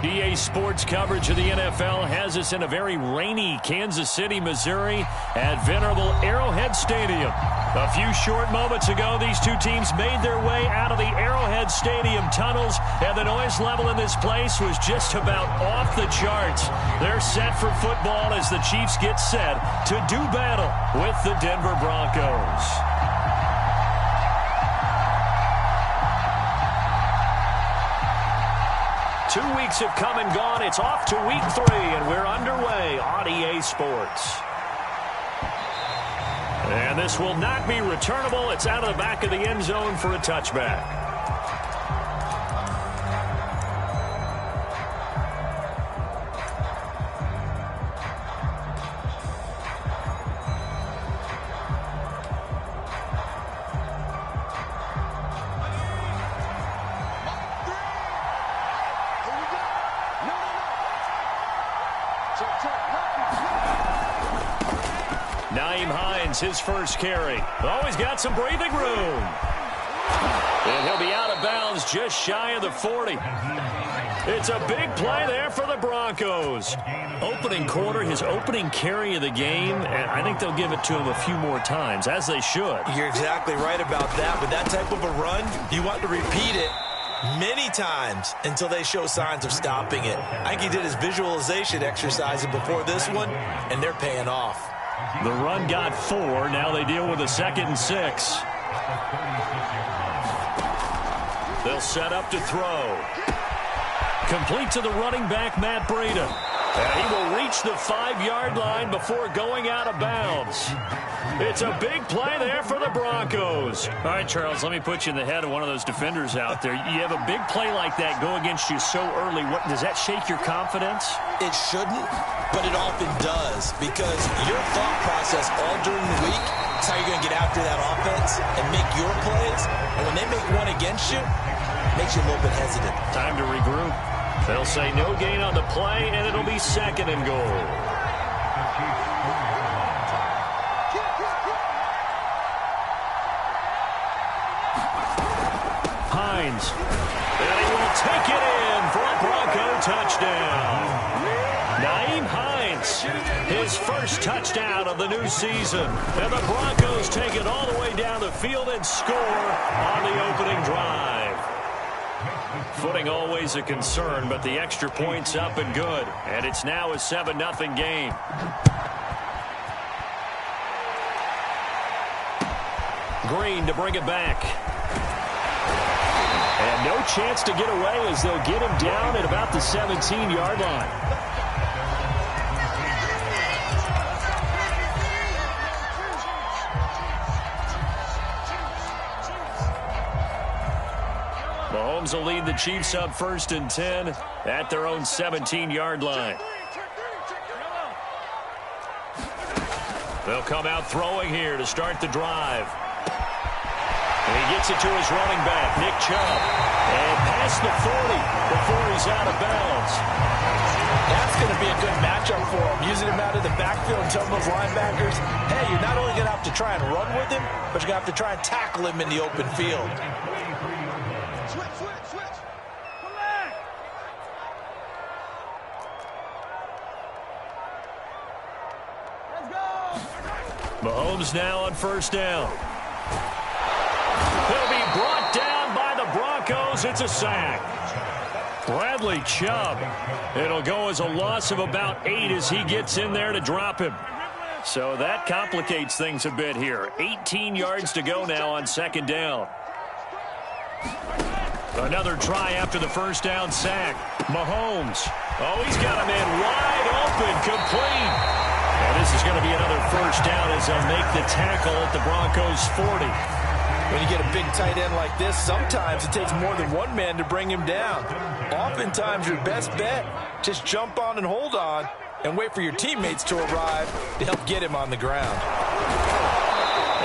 EA Sports coverage of the NFL has us in a very rainy Kansas City, Missouri at venerable Arrowhead Stadium. A few short moments ago, these two teams made their way out of the Arrowhead Stadium tunnels, and the noise level in this place was just about off the charts. They're set for football as the Chiefs get set to do battle with the Denver Broncos. 2 weeks have come and gone. It's off to week 3, and we're underway on EA Sports. And this will not be returnable. It's out of the back of the end zone for a touchback. His first carry. Oh, he's got some breathing room. And he'll be out of bounds just shy of the 40. It's a big play there for the Broncos. Opening quarter, his opening carry of the game, and I think they'll give it to him a few more times, as they should. You're exactly right about that. With that type of a run, you want to repeat it many times until they show signs of stopping it. I think he did his visualization exercises before this one, and they're paying off. The run got 4. Now they deal with a 2nd and 6. They'll set up to throw. Complete to the running back, Matt Breida. And he will reach the 5-yard line before going out of bounds. It's a big play there for the Broncos. All right, Charles, let me put you in the head of one of those defenders out there. You have a big play like that go against you so early. Does that shake your confidence? It shouldn't, but it often does, because your thought process all during the week is how you're going to get after that offense and make your plays. And when they make one against you, it makes you a little bit hesitant. Time to regroup. They'll say no gain on the play, and it'll be 2nd and goal. Hines. And he will take it in for a Bronco touchdown. Nyheim Hines, his first touchdown of the new season. And the Broncos take it all the way down the field and score on the opening drive. Footing always a concern, but the extra point's up and good. And it's now a 7-0 game. Green to bring it back. And no chance to get away as they'll get him down at about the 17-yard line. Mahomes will lead the Chiefs up 1st and 10 at their own 17-yard line. They'll come out throwing here to start the drive. And he gets it to his running back, Nick Chubb. And past the 40 before he's out of bounds. That's going to be a good matchup for him. Using him out of the backfield and telling those linebackers, hey, you're not only going to have to try and run with him, but you're going to have to try and tackle him in the open field. Mahomes now on 1st down. He'll be brought down by the Broncos. It's a sack. Bradley Chubb. It'll go as a loss of about 8 as he gets in there to drop him. So that complicates things a bit here. 18 yards to go now on 2nd down. Another try after the 1st down sack. Mahomes. Oh, he's got a man wide open, complete. And this is going to be another 1st down as they'll make the tackle at the Broncos' 40. When you get a big tight end like this, sometimes it takes more than one man to bring him down. Oftentimes, your best bet, just jump on and hold on and wait for your teammates to arrive to help get him on the ground.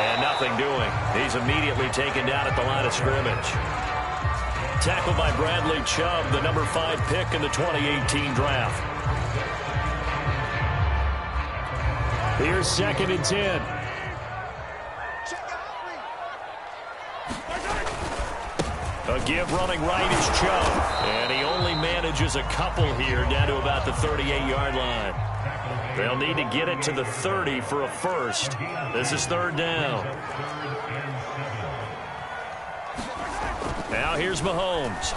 And nothing doing. He's immediately taken down at the line of scrimmage. Tackled by Bradley Chubb, the number 5 pick in the 2018 draft. Here's 2nd and 10. A give running right is Chubb. And he only manages averages a couple here down to about the 38-yard line. They'll need to get it to the 30 for a first. This is third down. Now here's Mahomes.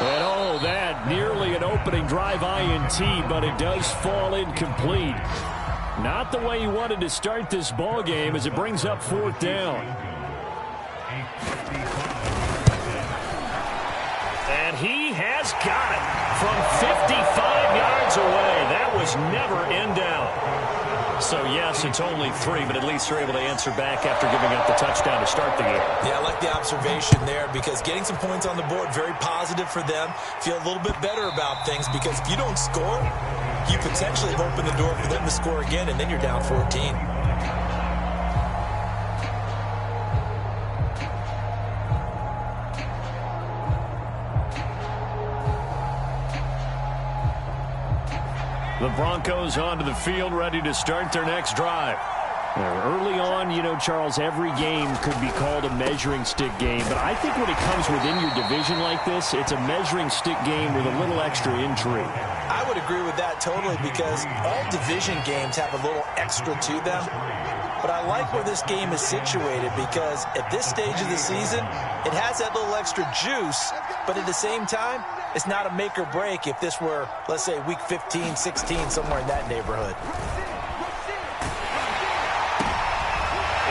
And oh, that nearly an opening drive INT, but it does fall incomplete. Not the way he wanted to start this ball game as it brings up fourth down. And he has got it from 55 yards away. That was never in doubt. So, yes, it's only 3, but at least they're able to answer back after giving up the touchdown to start the game. Yeah, I like the observation there because getting some points on the board, very positive for them. Feel a little bit better about things because if you don't score, you potentially have opened the door for them to score again, and then you're down 14. The Broncos onto the field, ready to start their next drive. Early on, you know, Charles, every game could be called a measuring stick game. But I think when it comes within your division like this, it's a measuring stick game with a little extra intrigue. I would agree with that totally because all division games have a little extra to them. But I like where this game is situated because at this stage of the season, it has that little extra juice. But at the same time, it's not a make or break if this were, let's say, week 15, 16, somewhere in that neighborhood.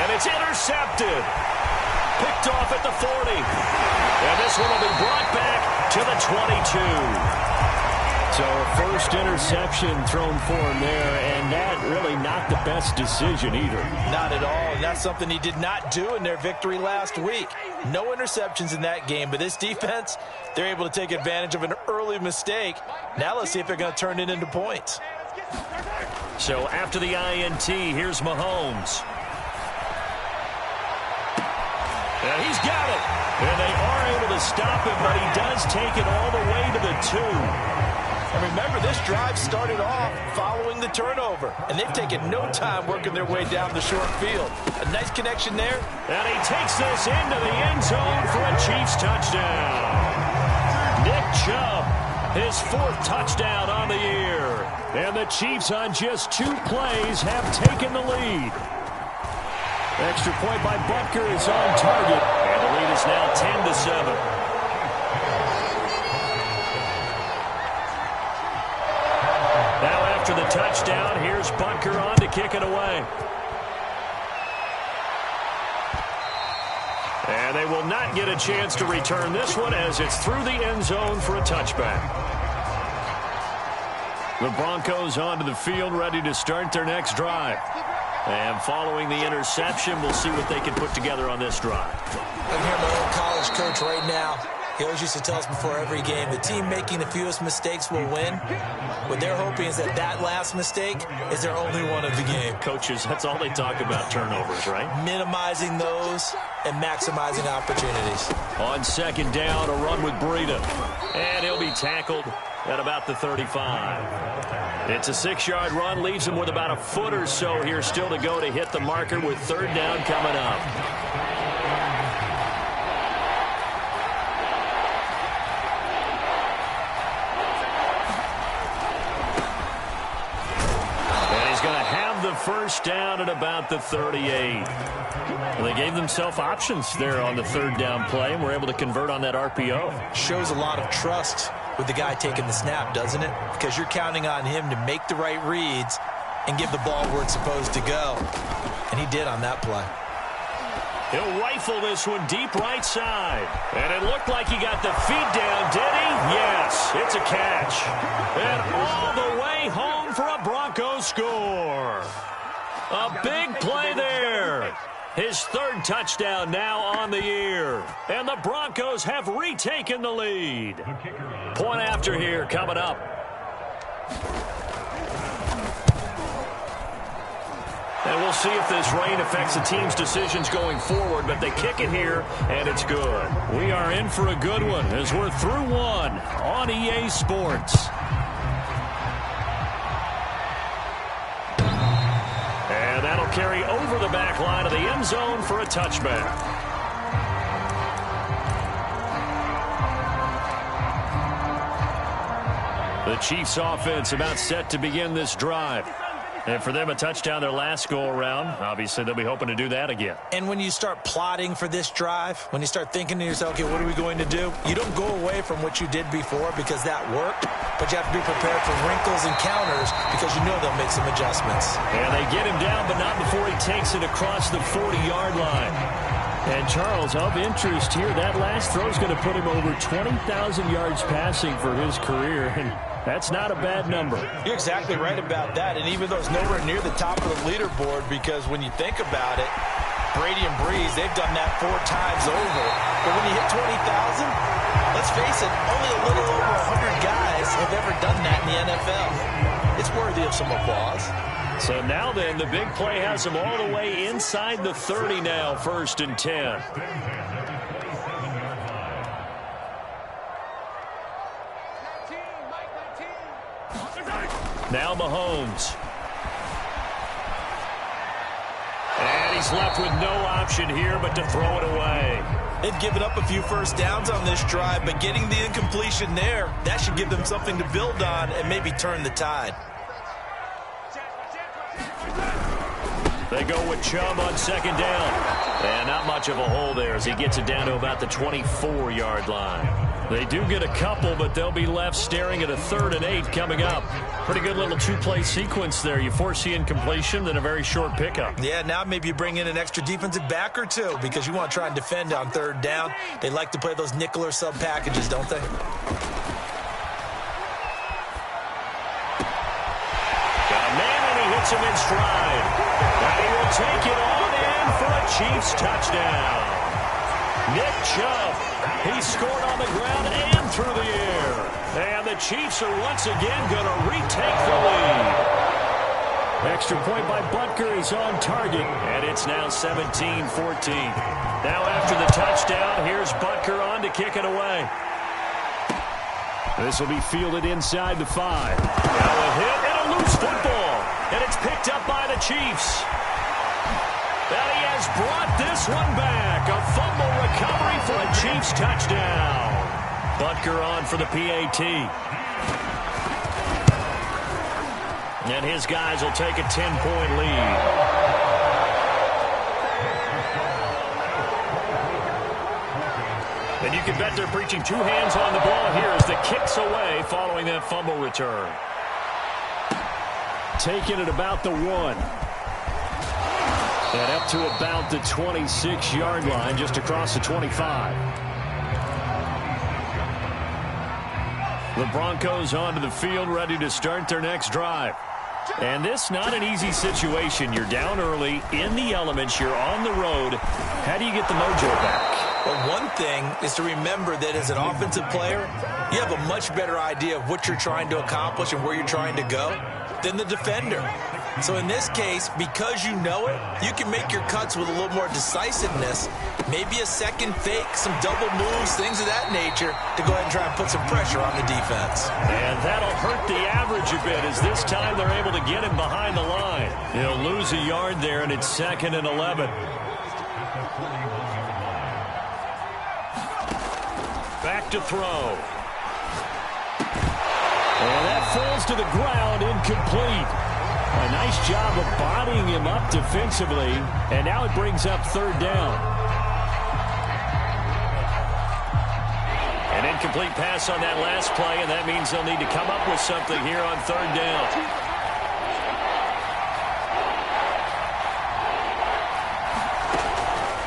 And it's intercepted. Picked off at the 40. And this one will be brought back to the 22. So a first interception thrown for him there, and that really not the best decision either. Not at all, and that's something he did not do in their victory last week. No interceptions in that game, but this defense, they're able to take advantage of an early mistake. Now let's see if they're going to turn it into points. So after the INT, here's Mahomes. And he's got it. And they are able to stop him, but he does take it all the way to the 2. And remember, this drive started off following the turnover, and they've taken no time working their way down the short field. A nice connection there. And he takes this into the end zone for a Chiefs touchdown. Nick Chubb, his 4th touchdown on the year. And the Chiefs on just 2 plays have taken the lead. Extra point by Butker is on target. And the lead is now 10-7. Now after the touchdown, here's Punter on to kick it away. And they will not get a chance to return this one as it's through the end zone for a touchback. The Broncos onto the field, ready to start their next drive. And following the interception, we'll see what they can put together on this drive. I'm here, my old college coach right now. He always used to tell us before every game, the team making the fewest mistakes will win. What they're hoping is that that last mistake is their only one of the game. Coaches, that's all they talk about, turnovers, right? Minimizing those and maximizing opportunities. On second down, a run with Breida. And he'll be tackled at about the 35. It's a 6-yard run, leaves him with about a foot or so here still to go to hit the marker with third down coming up. First down at about the 38. Well, they gave themselves options there on the third down play and were able to convert on that RPO. Shows a lot of trust with the guy taking the snap, doesn't it? Because you're counting on him to make the right reads and give the ball where it's supposed to go. And he did on that play. He'll rifle this one deep right side. And it looked like he got the feet down, did he? Yes, it's a catch. And all the way home for a Broncos score. A big play there. His 3rd touchdown now on the year. And the Broncos have retaken the lead. Point after here coming up. And we'll see if this rain affects the team's decisions going forward, but they kick it here, and it's good. We are in for a good one as we're through one on EA Sports. And that'll carry over the back line of the end zone for a touchback. The Chiefs offense about set to begin this drive. And for them, a touchdown their last go-around. Obviously, they'll be hoping to do that again. And when you start plotting for this drive, when you start thinking to yourself, okay, what are we going to do? You don't go away from what you did before because that worked, but you have to be prepared for wrinkles and counters because you know they'll make some adjustments. And they get him down, but not before he takes it across the 40-yard line. And, Charles, of interest here, that last throw is going to put him over 20,000 yards passing for his career, and that's not a bad number. You're exactly right about that, and even though it's nowhere near the top of the leaderboard, because when you think about it, Brady and Breeze, they've done that 4 times over. But when you hit 20,000, let's face it, only a little over 100 guys have ever done that in the NFL. It's worthy of some applause. So now then, the big play has him all the way inside the 30 now, 1st and 10. Now Mahomes. And he's left with no option here but to throw it away. They've given up a few first downs on this drive, but getting the incompletion there, that should give them something to build on and maybe turn the tide. They go with Chubb on 2nd down. And not much of a hole there as he gets it down to about the 24-yard line. They do get a couple, but they'll be left staring at a 3rd and 8 coming up. Pretty good little 2-play sequence there. You force the incompletion, then a very short pickup. Yeah, now maybe you bring in an extra defensive back or two because you want to try and defend on 3rd down. They like to play those nickel or sub packages, don't they? Got a man and he hits him in stride. And he will take it on in for a Chiefs touchdown. Nick Chubb, he scored on the ground and through the air. And the Chiefs are once again going to retake the lead. Extra point by Butker is on target, and it's now 17-14. Now after the touchdown, here's Butker on to kick it away. This will be fielded inside the 5. Now a hit and a loose football, and it's picked up by the Chiefs. And he has brought this one back. A fumble recovery for a Chiefs touchdown. Butker on for the PAT. And his guys will take a 10-point lead. And you can bet they're preaching 2 hands on the ball here as the kick's away following that fumble return. Taking it about the 1. And up to about the 26-yard line, just across the 25. The Broncos onto the field, ready to start their next drive. And this not an easy situation. You're down early, in the elements, you're on the road. How do you get the mojo back? Well, one thing is to remember that as an offensive player, you have a much better idea of what you're trying to accomplish and where you're trying to go than the defender. So in this case, because you know it, you can make your cuts with a little more decisiveness, maybe a second fake, some double moves, things of that nature, to go ahead and try and put some pressure on the defense. And that'll hurt the average a bit as this time they're able to get him behind the line. He'll lose a yard there, and it's 2nd and 11. Back to throw. And that falls to the ground, incomplete. A nice job of bodying him up defensively, and now it brings up 3rd down. An incomplete pass on that last play, and that means they'll need to come up with something here on 3rd down.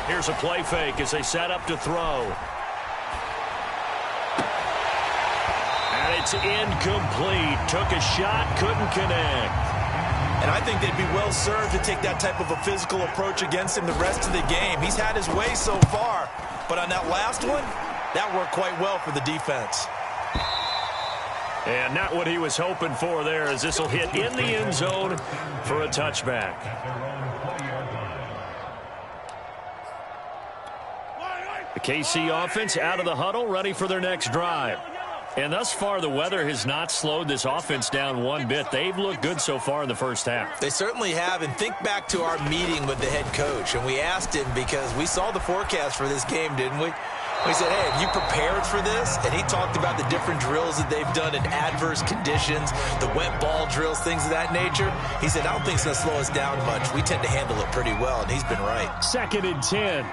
Here's a play fake as they set up to throw. It's incomplete. Took a shot, couldn't connect. And I think they'd be well served to take that type of a physical approach against him the rest of the game. He's had his way so far, but on that last one, that worked quite well for the defense. And not what he was hoping for there, as this will hit in the end zone for a touchback. The KC offense out of the huddle, ready for their next drive. And thus far, the weather has not slowed this offense down one bit. They've looked good so far in the first half. They certainly have. And think back to our meeting with the head coach. And we asked him because we saw the forecast for this game, didn't we? He said, hey, have you prepared for this? And he talked about the different drills that they've done in adverse conditions, the wet ball drills, things of that nature. He said, I don't think it's going to slow us down much. We tend to handle it pretty well, and he's been right. 2nd and 10.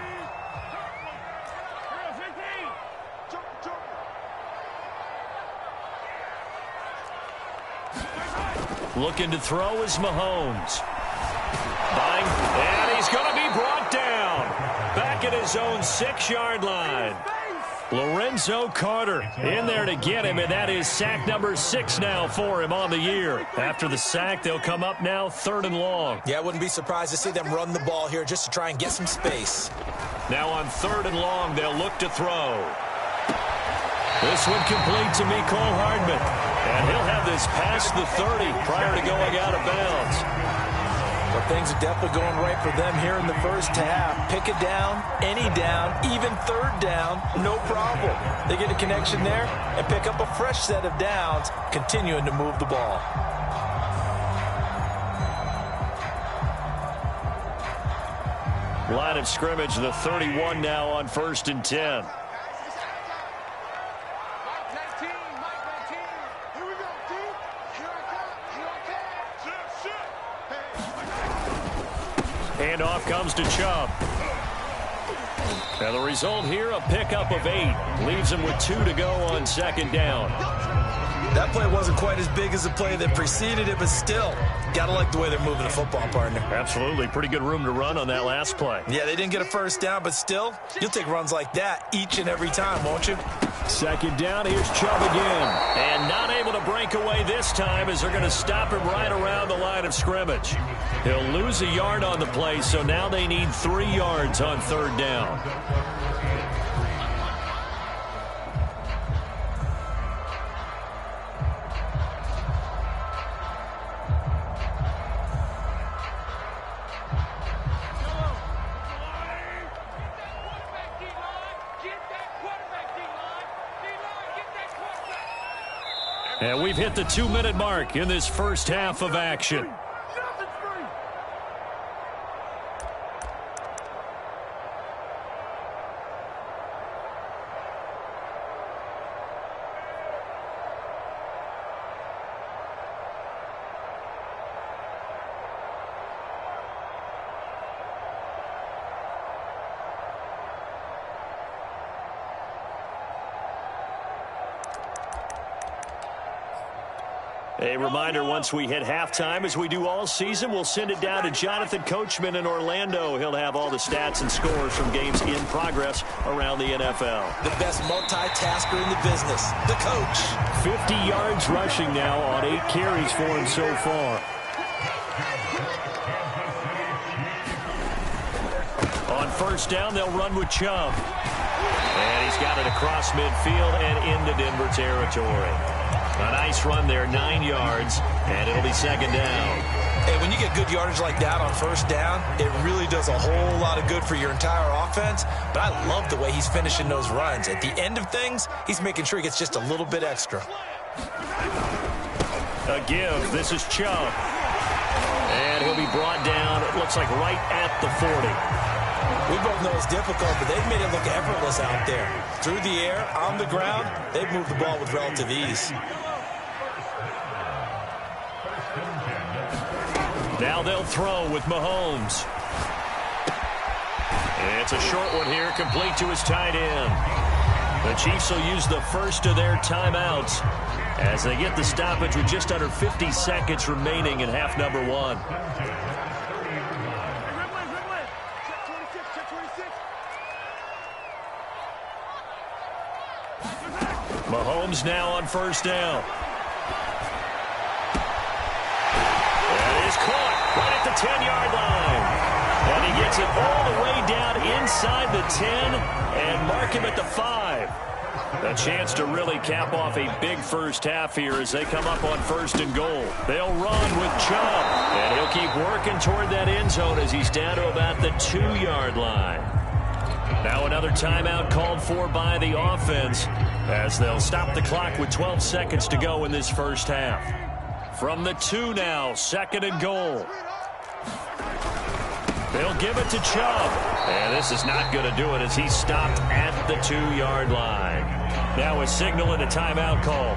Looking to throw is Mahomes. Bang, and he's going to be brought down. Back at his own 6-yard line. Lorenzo Carter in there to get him, and that is sack number 6 now for him on the year. After the sack, they'll come up now 3rd and long. Yeah, I wouldn't be surprised to see them run the ball here just to try and get some space. Now on 3rd and long, they'll look to throw. This one complete to Mecole Hardman. And he'll have this past the 30 prior to going out of bounds. Well, things are definitely going right for them here in the first half. Pick it down, any down, even 3rd down, no problem. They get a connection there and pick up a fresh set of downs, continuing to move the ball. Line of scrimmage, the 31 now on 1st and 10. Handoff comes to Chubb. Now the result here, a pickup of 8. Leaves him with 2 to go on 2nd down. That play wasn't quite as big as the play that preceded it, but still, gotta like the way they're moving the football, partner. Absolutely. Pretty good room to run on that last play. Yeah, they didn't get a first down, but still, you'll take runs like that each and every time, won't you? 2nd down, here's Chubb again. And not able to break away this time as they're going to stop him right around the line of scrimmage. He'll lose a yard on the play, so now they need 3 yards on 3rd down. And we've hit the 2-minute mark in this first half of action. A reminder, once we hit halftime, as we do all season, we'll send it down to Jonathan Coachman in Orlando. He'll have all the stats and scores from games in progress around the NFL. The best multitasker in the business, the coach. 50 yards rushing now on 8 carries for him so far. On 1st down, they'll run with Chubb. And he's got it across midfield and into Denver territory. A nice run there, 9 yards, and it'll be 2nd down. Hey, when you get good yardage like that on 1st down, it really does a whole lot of good for your entire offense. But I love the way he's finishing those runs. At the end of things, he's making sure he gets just a little bit extra. A give. This is Chubb. And he'll be brought down, it looks like right at the 40. We both know it's difficult, but they've made it look effortless out there. Through the air, on the ground, they've moved the ball with relative ease. Now they'll throw with Mahomes. It's a short one here, complete to his tight end. The Chiefs will use the first of their timeouts as they get the stoppage with just under 50 seconds remaining in half number 1. Mahomes now on 1st down. That is caught right at the 10-yard line. And he gets it all the way down inside the 10 and mark him at the 5. A chance to really cap off a big first half here as they come up on 1st and goal. They'll run with Chubb. And he'll keep working toward that end zone as he's down to about the 2-yard line. Now another timeout called for by the offense as they'll stop the clock with 12 seconds to go in this first half. From the 2 now, 2nd and goal. They'll give it to Chubb. And this is not going to do it as he's stopped at the 2-yard line. Now a signal and a timeout call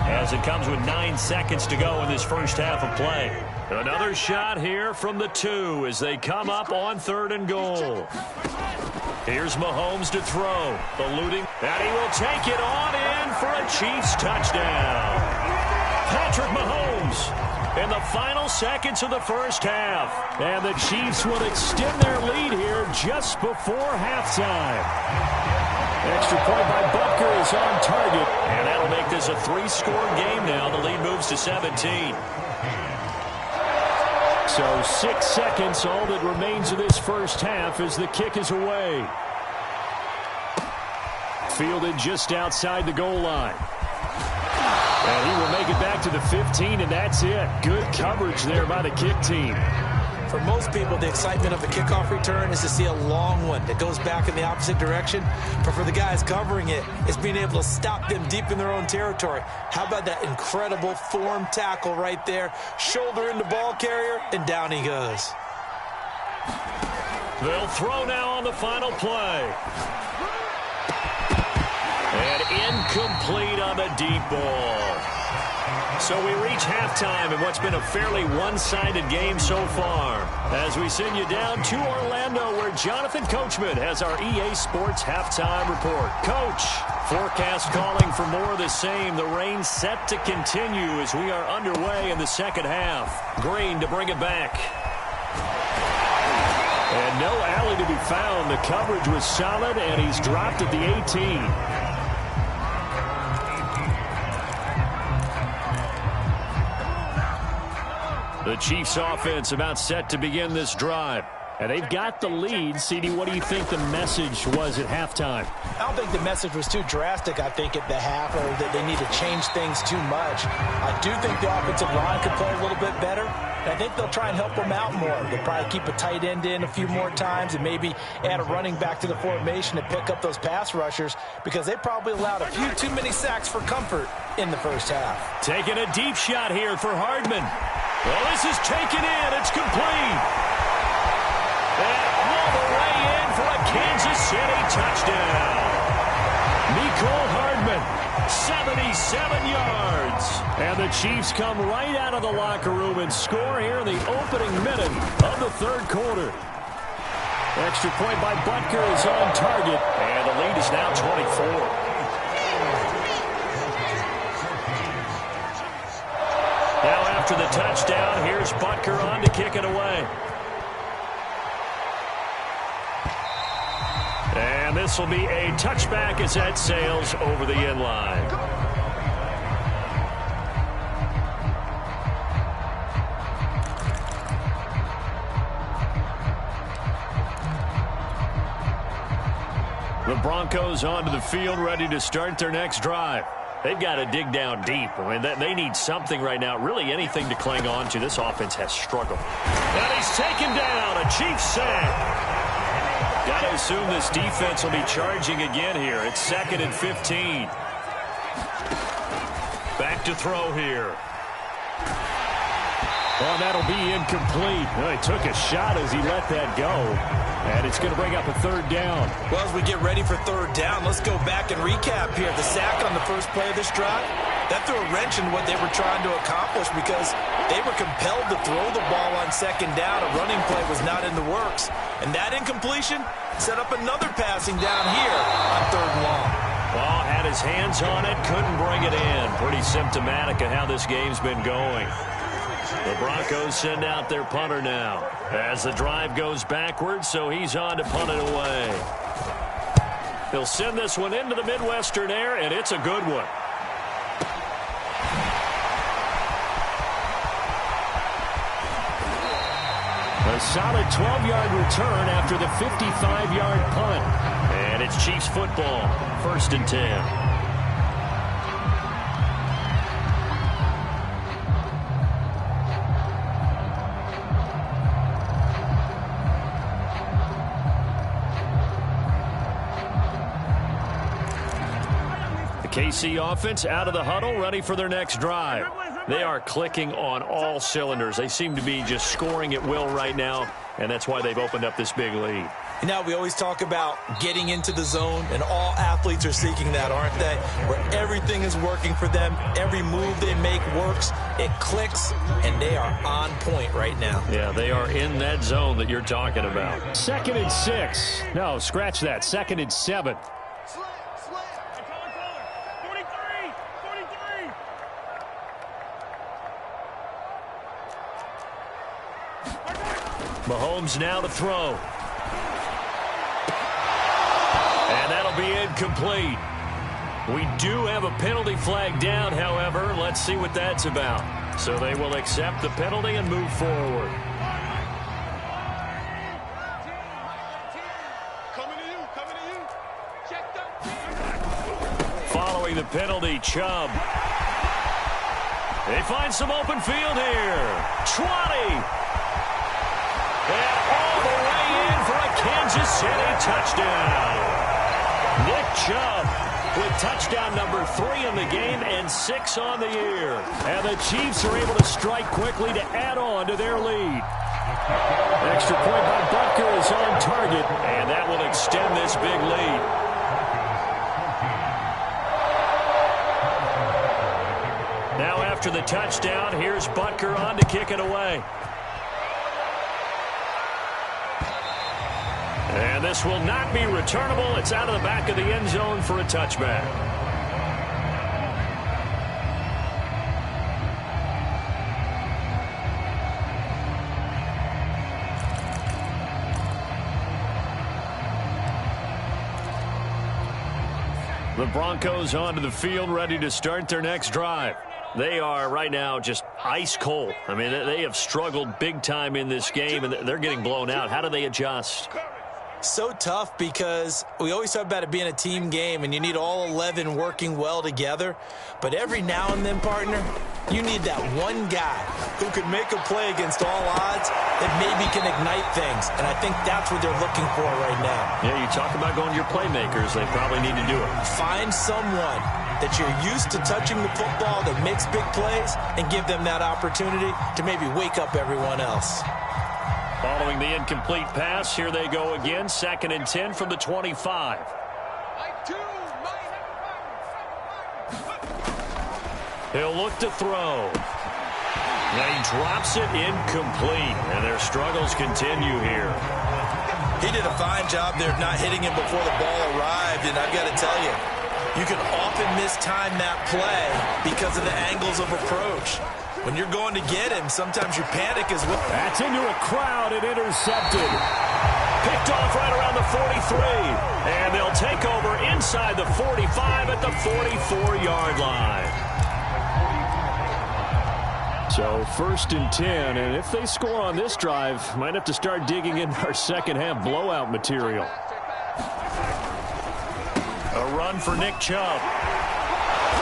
as it comes with 9 seconds to go in this first half of play. Another shot here from the 2 as they come up on 3rd and goal. Here's Mahomes to throw. Eluding. And he will take it on in for a Chiefs touchdown. Patrick Mahomes in the final seconds of the first half. And the Chiefs will extend their lead here just before halftime. Extra point by Butker is on target. And that'll make this a 3-score game now. The lead moves to 17. So 6 seconds, all that remains of this first half as the kick is away. Fielded just outside the goal line. And he will make it back to the 15, and that's it. Good coverage there by the kick team. For most people, the excitement of a kickoff return is to see a long one that goes back in the opposite direction. But for the guys covering it, it's being able to stop them deep in their own territory. How about that incredible form tackle right there? Shoulder in the ball carrier, and down he goes. They'll throw now on the final play. And incomplete on the deep ball. So we reach halftime in what's been a fairly one-sided game so far. As we send you down to Orlando, where Jonathan Coachman has our EA Sports halftime report. Coach, forecast calling for more of the same. The rain set to continue as we are underway in the second half. Green to bring it back. And no alley to be found. The coverage was solid, and he's dropped at the 18. The Chiefs offense about set to begin this drive. And they've got the lead. CD, what do you think the message was at halftime? I don't think the message was too drastic, I think, at the half, or that they need to change things too much. I do think the offensive line could play a little bit better. And I think they'll try and help them out more. They'll probably keep a tight end in a few more times and maybe add a running back to the formation to pick up those pass rushers, because they probably allowed a few too many sacks for comfort in the first half. Taking a deep shot here for Hardman. Well, this is taken in. It's complete. And all the way in for a Kansas City touchdown. Mecole Hardman, 77 yards. And the Chiefs come right out of the locker room and score here in the opening minute of the third quarter. Extra point by Butker is on target. And the lead is now 24. Now after the touchdown, here's Butker on to kick it away. And this will be a touchback as that sails over the end line. The Broncos onto the field, ready to start their next drive. They've got to dig down deep. I mean, they need something right now, really anything to cling on to. This offense has struggled. And he's taken down, a Chiefs sack. Got to assume this defense will be charging again here. It's 2nd and 15. Back to throw here. Oh, that'll be incomplete. Well, he took a shot as he let that go. And it's going to bring up a 3rd down. Well, as we get ready for 3rd down, let's go back and recap here. The sack on the first play of this drive, that threw a wrench in what they were trying to accomplish, because they were compelled to throw the ball on 2nd down. A running play was not in the works. And that incompletion set up another passing down here on 3rd and long. Well, had his hands on it, couldn't bring it in. Pretty symptomatic of how this game's been going. The Broncos send out their punter now as the drive goes backwards, so he's on to punt it away. He'll send this one into the Midwestern air, and it's a good one. A solid 12-yard return after the 55-yard punt. And it's Chiefs football, 1st and 10. KC offense out of the huddle, ready for their next drive. They are clicking on all cylinders. They seem to be just scoring at will right now. and that's why they've opened up this big lead. Now, we always talk about getting into the zone, and all athletes are seeking that, aren't they? Where everything is working for them, every move they make works, it clicks, and they are on point right now. Yeah, they are in that zone that you're talking about. 2nd and 6. No, scratch that. 2nd and 7. Mahomes now to throw. And that'll be incomplete. We do have a penalty flag down, however. Let's see what that's about. So they will accept the penalty and move forward. Following the penalty, Chubb. They find some open field here. 20. And all the way in for a Kansas City touchdown. Nick Chubb with touchdown number 3 in the game and 6 on the year. And the Chiefs are able to strike quickly to add on to their lead. Extra point by Punter is on target, and that will extend this big lead. Now after the touchdown, here's Butker on to kick it away. And this will not be returnable. It's out of the back of the end zone for a touchback. The Broncos onto the field, ready to start their next drive. They are right now just ice cold. I mean, they have struggled big time in this game, and they're getting blown out. How do they adjust? So tough because we always talk about it being a team game and you need all 11 working well together. But every now and then, partner, you need that one guy who can make a play against all odds that maybe can ignite things. And I think that's what they're looking for right now. Yeah, you talk about going to your playmakers. They probably need to do it. Find someone that you're used to touching the football that makes big plays and give them that opportunity to maybe wake up everyone else. Following the incomplete pass, here they go again. 2nd and 10 from the 25. He'll look to throw. Now he drops it incomplete, and their struggles continue here. He did a fine job there of not hitting him before the ball arrived, and I've got to tell you, you can often mistime that play because of the angles of approach. When you're going to get him, sometimes your panic is with... That's into a crowd and intercepted. Picked off right around the 43. And they'll take over inside the 45 at the 44-yard line. So 1st and 10, and if they score on this drive, might have to start digging in our second half blowout material. A run for Nick Chubb.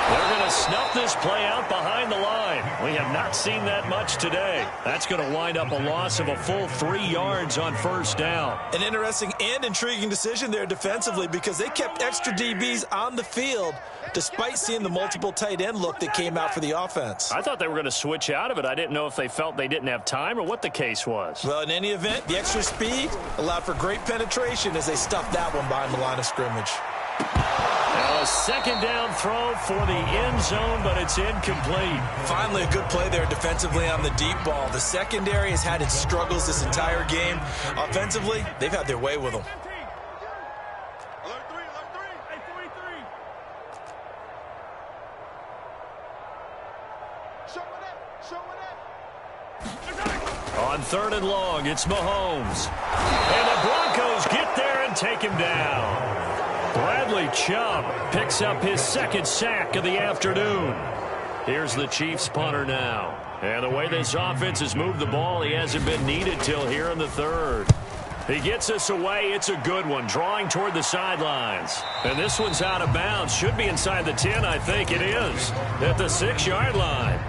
They're going to snuff this play out behind the line. We have not seen that much today. That's going to wind up a loss of a full 3 yards on 1st down. An interesting and intriguing decision there defensively because they kept extra DBs on the field despite seeing the multiple tight end look that came out for the offense. I thought they were going to switch out of it. I didn't know if they felt they didn't have time or what the case was. Well, in any event, the extra speed allowed for great penetration as they stuffed that one behind the line of scrimmage. Now a 2nd down throw for the end zone, but it's incomplete. Finally a good play there defensively on the deep ball. The secondary has had its struggles this entire game. Offensively, they've had their way with them. On 3rd and long, it's Mahomes. And the Broncos get there and take him down. Bradley Chubb picks up his 2nd sack of the afternoon. Here's the Chiefs punter now. And the way this offense has moved the ball, he hasn't been needed till here in the 3rd. He gets us away. It's a good one, drawing toward the sidelines. And this one's out of bounds. Should be inside the 10, I think it is. At the 6-yard line.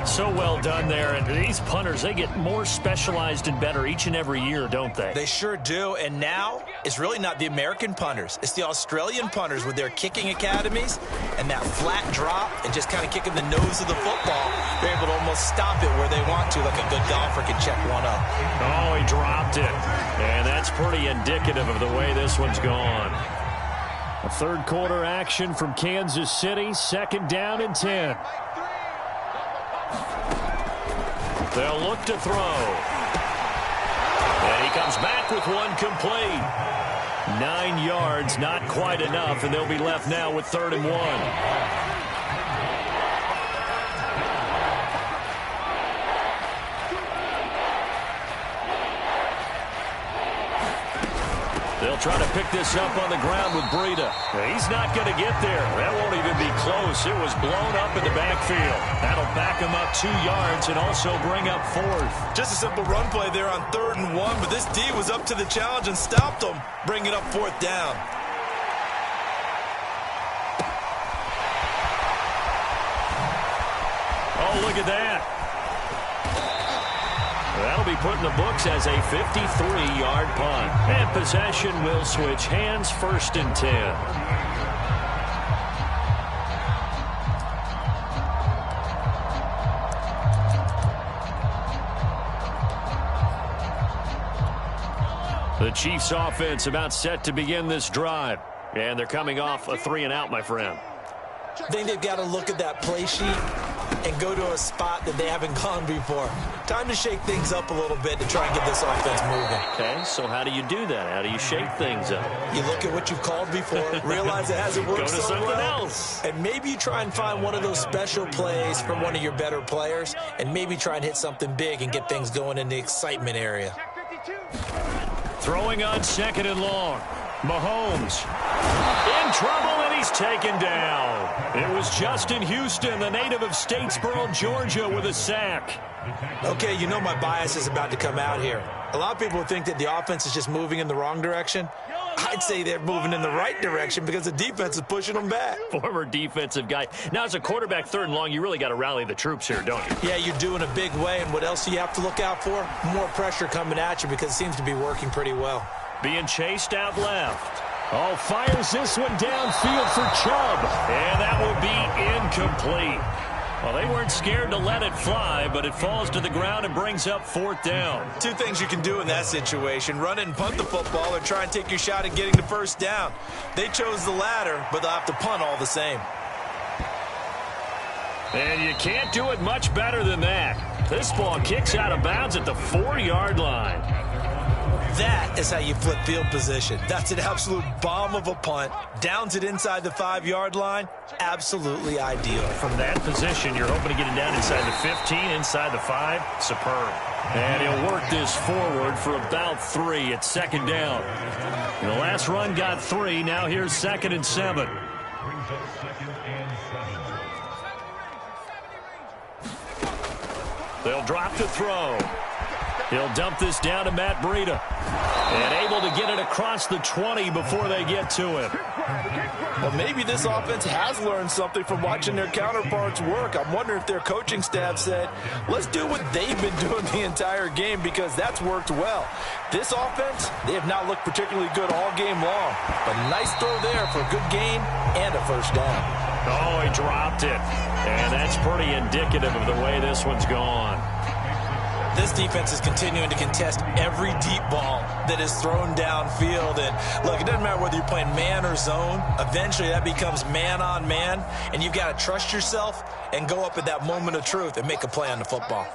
So well done there. And these punters, they get more specialized and better each and every year, don't they? They sure do. And now it's really not the American punters. It's the Australian punters with their kicking academies and that flat drop and just kind of kicking the nose of the football. They're able to almost stop it where they want to, like a good golfer can check one up. Oh, he dropped it. And that's pretty indicative of the way this one's gone. A third quarter action from Kansas City. 2nd down and 10. They'll look to throw. And he comes back with one complete. 9 yards, not quite enough, and they'll be left now with 3rd and 1. They'll try to pick this up on the ground with Breida. He's not going to get there. That won't even be close. It was blown up in the backfield. That'll back him up 2 yards and also bring up 4th. Just a simple run play there on 3rd and 1, but this D was up to the challenge and stopped him, bringing up 4th down. Oh, look at that. That'll be put in the books as a 53-yard punt. And possession will switch hands, 1st and 10. The Chiefs offense about set to begin this drive. And they're coming off a 3-and-out, my friend. I think they've got to look at that play sheet and go to a spot that they haven't gone before. Time to shake things up a little bit to try and get this offense moving. Okay, so how do you do that? How do you shake things up? You look at what you've called before, realize it hasn't worked Go to so something well, else. and maybe you try and find one of those special plays from one of your better players, and maybe try and hit something big and get things going in the excitement area. Throwing on 2nd and long. Mahomes in trouble, and he's taken down. It was Justin Houston, the native of Statesboro, Georgia, with a sack. Okay, you know my bias is about to come out here. A lot of people think that the offense is just moving in the wrong direction. I'd say they're moving in the right direction because the defense is pushing them back. Former defensive guy. Now, as a quarterback, 3rd and long, you really got to rally the troops here, don't you? Yeah, you're doing a big way, and what else do you have to look out for? More pressure coming at you because it seems to be working pretty well. Being chased out left. Oh, fires this one downfield for Chubb. And that will be incomplete. Well, they weren't scared to let it fly, but it falls to the ground and brings up 4th down. 2 things you can do in that situation. Run it and punt the football or try and take your shot at getting the 1st down. They chose the latter, but they'll have to punt all the same. And you can't do it much better than that. This ball kicks out of bounds at the 4-yard line. That is how you flip field position. That's an absolute bomb of a punt. Downs it inside the 5-yard line. Absolutely ideal. From that position, you're hoping to get it down inside the 15, inside the 5. Superb. And he'll work this forward for about 3 at 2nd down. And the last run got 3. Now here's 2nd and 7. They'll drop to throw. He'll dump this down to Matt Breida. And able to get it across the 20 before they get to him. Well, maybe this offense has learned something from watching their counterparts work. I'm wondering if their coaching staff said, let's do what they've been doing the entire game because that's worked well. This offense, they have not looked particularly good all game long. But nice throw there for a good gain and a 1st down. Oh, he dropped it. And that's pretty indicative of the way this one's gone. This defense is continuing to contest every deep ball that is thrown downfield. And, look, it doesn't matter whether you're playing man or zone. Eventually, that becomes man-on-man, and you've got to trust yourself and go up at that moment of truth and make a play on the football.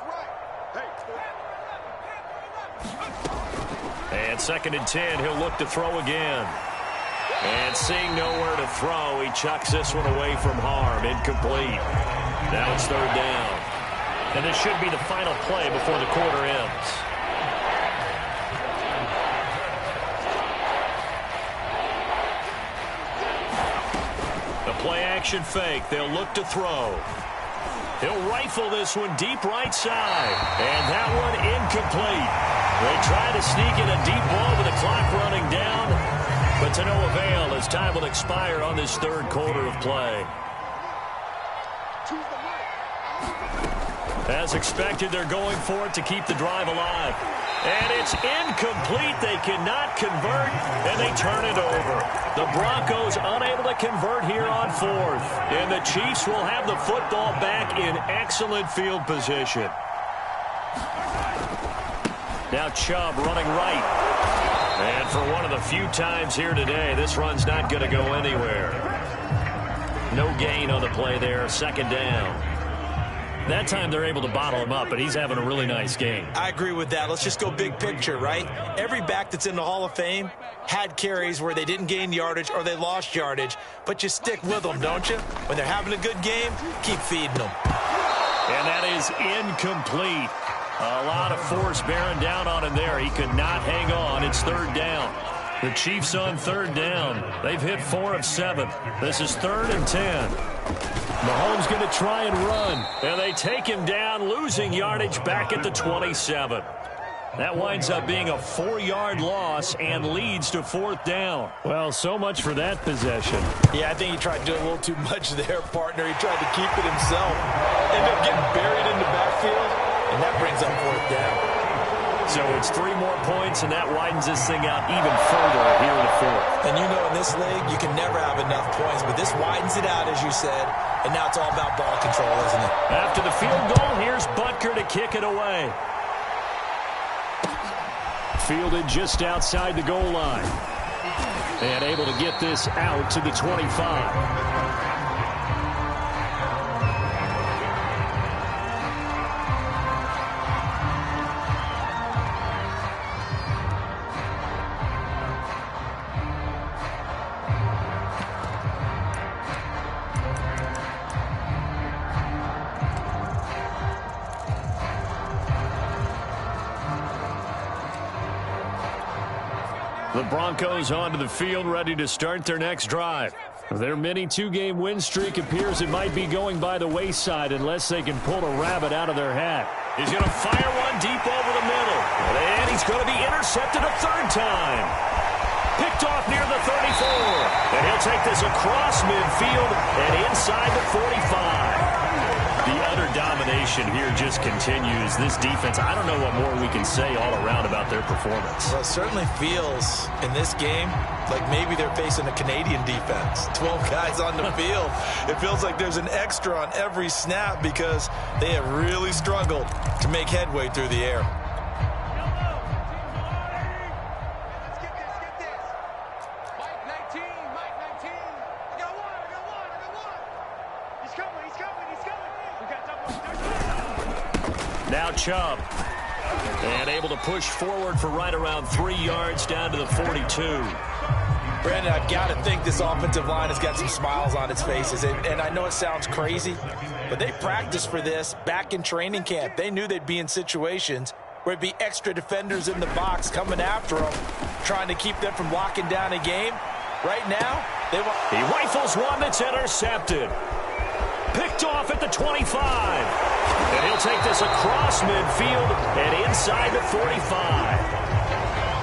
And 2nd and 10, he'll look to throw again. And seeing nowhere to throw, he chucks this one away from harm. Incomplete. Now it's 3rd down. And this should be the final play before the quarter ends. The play-action fake. They'll look to throw. He'll rifle this one deep right side. And that one incomplete. They try to sneak in a deep ball with the clock running down. But to no avail as time will expire on this 3rd quarter of play. As expected, they're going for it to keep the drive alive. And it's incomplete. They cannot convert, and they turn it over. The Broncos unable to convert here on fourth. And the Chiefs will have the football back in excellent field position. Now Chubb running right. And for one of the few times here today, this run's not going to go anywhere. No gain on the play there. Second down. That time they're able to bottle him up, but he's having a really nice game. I agree with that. Let's just go big picture, right? Every back that's in the Hall of Fame had carries where they didn't gain yardage or they lost yardage, but you stick with them, don't you? When they're having a good game, keep feeding them. And that is incomplete. A lot of force bearing down on him there. He could not hang on. It's third down. The Chiefs on third down. They've hit 4 of 7. This is 3rd and 10. Mahomes going to try and run. And they take him down, losing yardage back at the 27. That winds up being a 4-yard loss and leads to 4th down. Well, so much for that possession. Yeah, I think he tried to do a little too much there, partner. He tried to keep it himself. Ended up getting buried in the backfield, and that brings up 4th down. So it's 3 more points, and that widens this thing out even further here in the 4th. And you know in this league, you can never have enough points, but this widens it out, as you said, and now it's all about ball control, isn't it? After the field goal, here's Punter to kick it away. Fielded just outside the goal line. And able to get this out to the 25. The Broncos onto the field, ready to start their next drive. Their mini 2-game win streak appears it might be going by the wayside unless they can pull a rabbit out of their hat. He's going to fire one deep over the middle. And he's going to be intercepted a 3rd time. Picked off near the 34. And he'll take this across midfield and inside the 45. The utter domination here just continues. This defense, I don't know what more we can say all around about their performance. Well, it certainly feels in this game like maybe they're facing a Canadian defense. 12 guys on the field. It feels like there's an extra on every snap because they have really struggled to make headway through the air. Now Chubb. And able to push forward for right around 3 yards down to the 42. Brandon, I've got to think this offensive line has got some smiles on its faces. And I know it sounds crazy, but they practiced for this back in training camp. They knew they'd be in situations where it'd be extra defenders in the box coming after them, trying to keep them from locking down a game. Right now, he rifles one that's intercepted. Picked off at the 25. And he'll take this across midfield and inside the 45.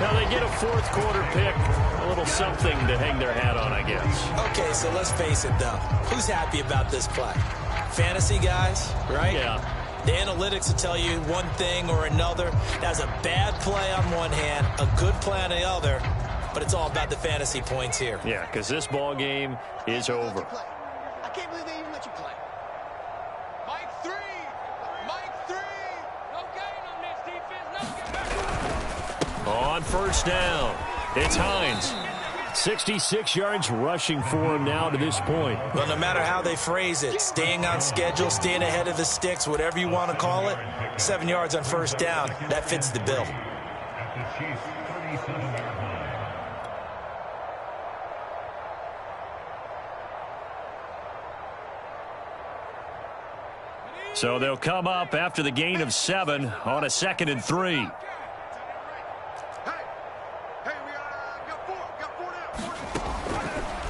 Now they get a 4th quarter pick. A little something to hang their hat on, I guess. Okay, so let's face it, though. Who's happy about this play? Fantasy guys, right? Yeah. The analytics will tell you one thing or another. That's a bad play on one hand, a good play on the other, but it's all about the fantasy points here. Yeah, because this ball game is over. I can't believe they even let you play. Mike 3. Mike 3. No gain on this defense. No gain. On 1st down, it's Hines. 66 yards rushing for him now to this point. Well, no matter how they phrase it, staying on schedule, staying ahead of the sticks, whatever you want to call it, 7 yards on 1st down, that fits the bill. So they'll come up after the gain of 7 on a 2nd and 3.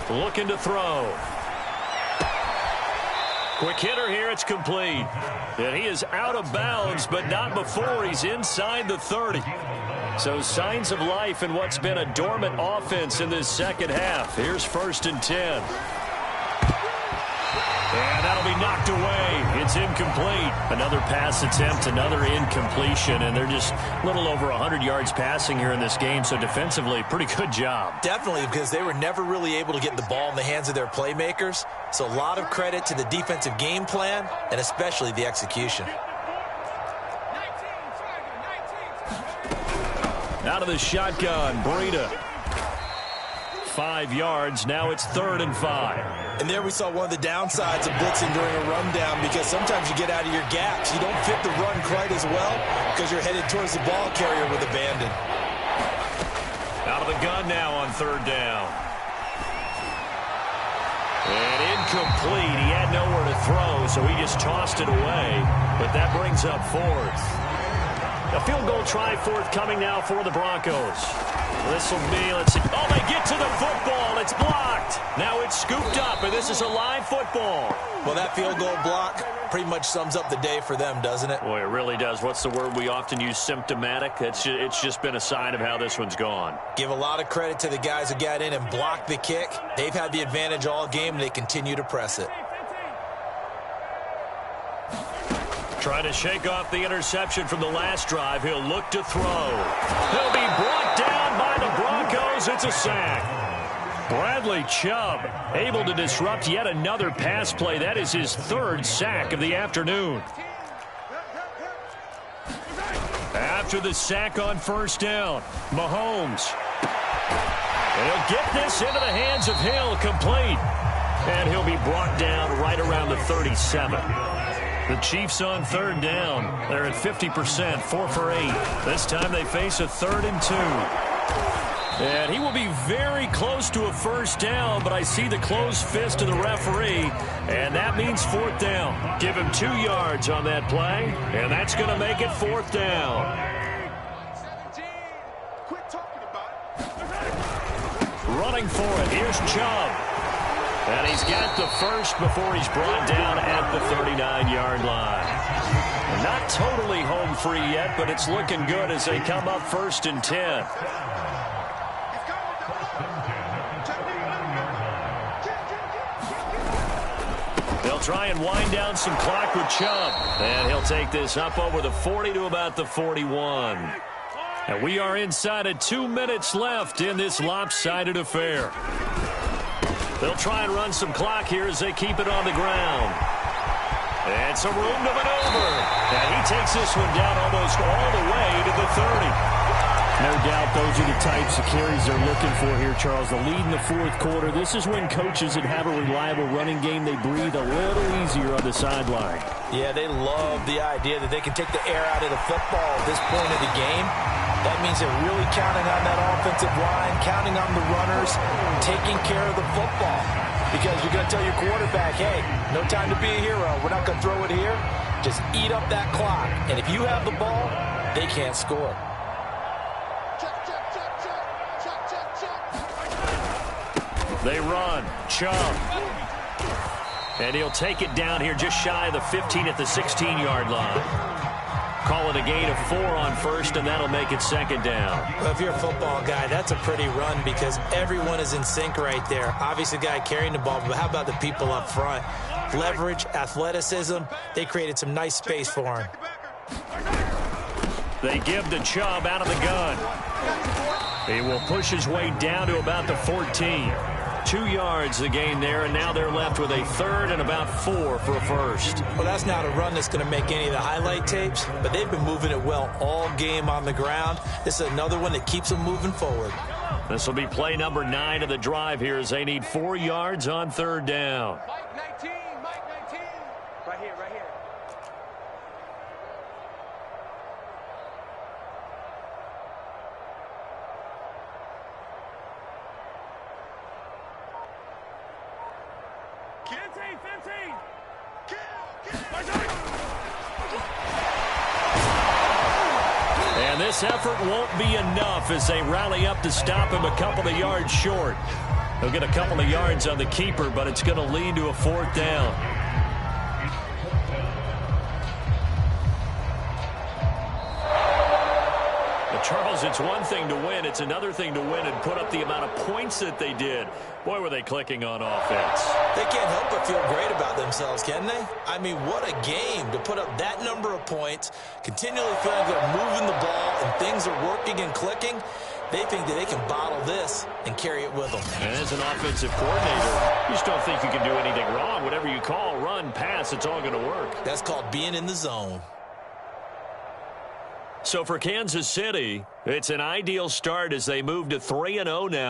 Looking to throw. Quick hitter here, it's complete. And he is out of bounds, but not before he's inside the 30. So signs of life in what's been a dormant offense in this second half. Here's 1st and 10. And that'll be knocked away it's incomplete. Another pass attempt, another incompletion, and they're just a little over 100 yards passing here in this game, so defensively, pretty good job. Definitely, because they were never really able to get the ball in the hands of their playmakers, so a lot of credit to the defensive game plan and especially the execution. Out of the shotgun, Breida. 5 yards. Now it's 3rd and 5. And there we saw one of the downsides of blitzing during a rundown, because sometimes you get out of your gaps. You don't fit the run quite as well because you're headed towards the ball carrier with abandon. Out of the gun now on 3rd down. And incomplete. He had nowhere to throw, so he just tossed it away. But that brings up 4th. A field goal try forthcoming now for the Broncos. This will be, let's see. Oh, they get to the football. It's blocked. Now it's scooped up, and this is a live football. Well, that field goal block pretty much sums up the day for them, doesn't it? Boy, it really does. What's the word we often use? Symptomatic. It's just been a sign of how this one's gone. Give a lot of credit to the guys who got in and blocked the kick. They've had the advantage all game, and they continue to press it. Trying to shake off the interception from the last drive. He'll look to throw. He'll be brought down by the Broncos. It's a sack. Bradley Chubb able to disrupt yet another pass play. That is his 3rd sack of the afternoon. After the sack on 1st down, Mahomes. And he'll get this into the hands of Hill, complete. And he'll be brought down right around the 37. The Chiefs on 3rd down. They're at 50%, 4 for 8. This time they face a 3rd and 2. And he will be very close to a 1st down, but I see the closed fist of the referee, and that means 4th down. Give him 2 yards on that play, and that's going to make it 4th down. Running for it, here's Chubb. And he's got the first before he's brought down at the 39-yard line. Not totally home free yet, but it's looking good as they come up 1st and 10. They'll try and wind down some clock with Chubb. And he'll take this up over the 40 to about the 41. And we are inside of 2 minutes left in this lopsided affair. They'll try and run some clock here as they keep it on the ground. And some room to maneuver. And he takes this one down almost all the way to the 30. No doubt those are the types of carries they're looking for here, Charles. The lead in the 4th quarter. This is when coaches that have a reliable running game, they breathe a little easier on the sideline. Yeah, they love the idea that they can take the air out of the football at this point of the game. That means they're really counting on that offensive line, counting on the runners, taking care of the football. Because you're going to tell your quarterback, hey, no time to be a hero. We're not going to throw it here. Just eat up that clock. And if you have the ball, they can't score. They run. Chubb. And he'll take it down here just shy of the 15 at the 16-yard line. Call it a gain of 4 on 1st, and that'll make it 2nd down. Well, if you're a football guy, that's a pretty run because everyone is in sync right there. Obviously, the guy carrying the ball, but how about the people up front? Leverage, athleticism, they created some nice space for him. They give to Chubb out of the gun. He will push his way down to about the 14. 2 yards the gain there, and now they're left with a 3rd and about 4 for a 1st. Well, that's not a run that's going to make any of the highlight tapes, but they've been moving it well all game on the ground. This is another one that keeps them moving forward. This will be play number 9 of the drive here as they need 4 yards on 3rd down. Mike 19, Mike 19. Right here, right here. And this effort won't be enough as they rally up to stop him a couple of yards short. He'll get a couple of yards on the keeper, but it's going to lead to a 4th down. The Charles, it's one thing to win. It's another thing to win and put up the amount of points that they did. Boy, were they clicking on offense. They can't help but feel great about themselves, can they? I mean, what a game to put up that number of points, continually feeling they're moving the ball and things are working and clicking. They think that they can bottle this and carry it with them. And as an offensive coordinator, you just don't think you can do anything wrong. Whatever you call, run, pass, it's all going to work. That's called being in the zone. So for Kansas City, it's an ideal start as they move to 3-0 now.